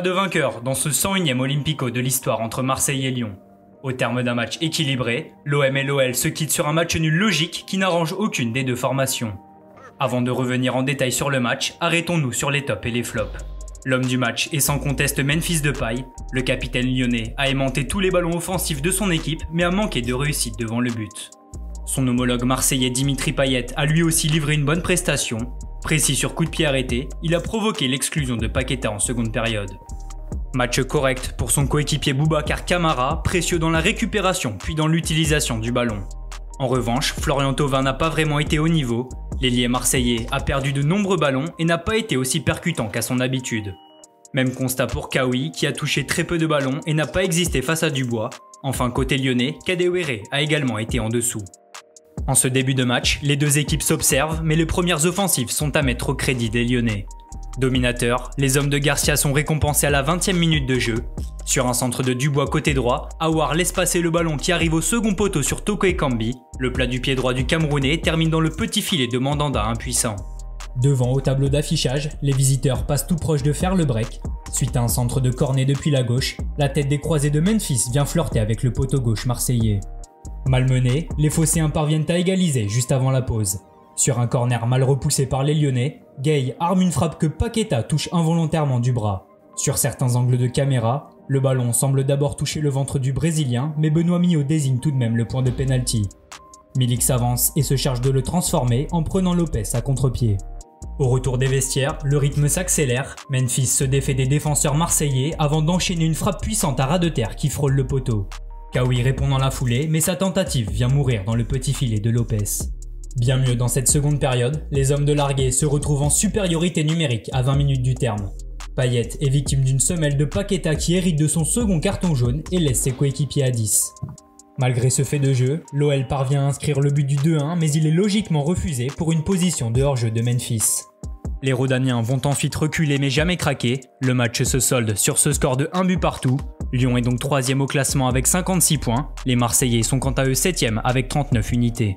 pas de vainqueur dans ce 101e Olympico de l'histoire entre Marseille et Lyon. Au terme d'un match équilibré, l'OM et l'OL se quittent sur un match nul logique qui n'arrange aucune des deux formations. Avant de revenir en détail sur le match, arrêtons-nous sur les tops et les flops. L'homme du match est sans conteste Memphis Depay. Le capitaine lyonnais a aimanté tous les ballons offensifs de son équipe mais a manqué de réussite devant le but. Son homologue marseillais Dimitri Payet a lui aussi livré une bonne prestation. Précis sur coup de pied arrêté, il a provoqué l'exclusion de Paqueta en seconde période. Match correct pour son coéquipier Boubacar Kamara, précieux dans la récupération puis dans l'utilisation du ballon. En revanche, Florian Thauvin n'a pas vraiment été au niveau. L'ailier marseillais a perdu de nombreux ballons et n'a pas été aussi percutant qu'à son habitude. Même constat pour Kawi qui a touché très peu de ballons et n'a pas existé face à Dubois. Enfin côté lyonnais, Kadewere a également été en dessous. En ce début de match, les deux équipes s'observent mais les premières offensives sont à mettre au crédit des lyonnais. Dominateurs, les hommes de Garcia sont récompensés à la 20e minute de jeu. Sur un centre de Dubois côté droit, Aouar laisse passer le ballon qui arrive au second poteau sur Toko Ekambi. Le plat du pied droit du Camerounais termine dans le petit filet de Mandanda impuissant. Devant au tableau d'affichage, les visiteurs passent tout proche de faire le break. Suite à un centre de Cornet depuis la gauche, la tête des croisés de Memphis vient flirter avec le poteau gauche marseillais. Malmenés, les Phocéens parviennent à égaliser juste avant la pause. Sur un corner mal repoussé par les Lyonnais, Gueye arme une frappe que Paqueta touche involontairement du bras. Sur certains angles de caméra, le ballon semble d'abord toucher le ventre du Brésilien, mais Benoît Millot désigne tout de même le point de pénalty. Milik s'avance et se charge de le transformer en prenant Lopez à contre-pied. Au retour des vestiaires, le rythme s'accélère, Memphis se défait des défenseurs marseillais avant d'enchaîner une frappe puissante à ras de terre qui frôle le poteau. Kawi répond dans la foulée, mais sa tentative vient mourir dans le petit filet de Lopez. Bien mieux dans cette seconde période, les hommes de Larguet se retrouvent en supériorité numérique à 20 minutes du terme. Payet est victime d'une semelle de Paqueta qui hérite de son second carton jaune et laisse ses coéquipiers à 10. Malgré ce fait de jeu, l'OL parvient à inscrire le but du 2-1 mais il est logiquement refusé pour une position de hors-jeu de Memphis. Les Rhodaniens vont ensuite reculer mais jamais craquer. Le match se solde sur ce score de 1 but partout. Lyon est donc 3e au classement avec 56 points. Les Marseillais sont quant à eux 7e avec 39 unités.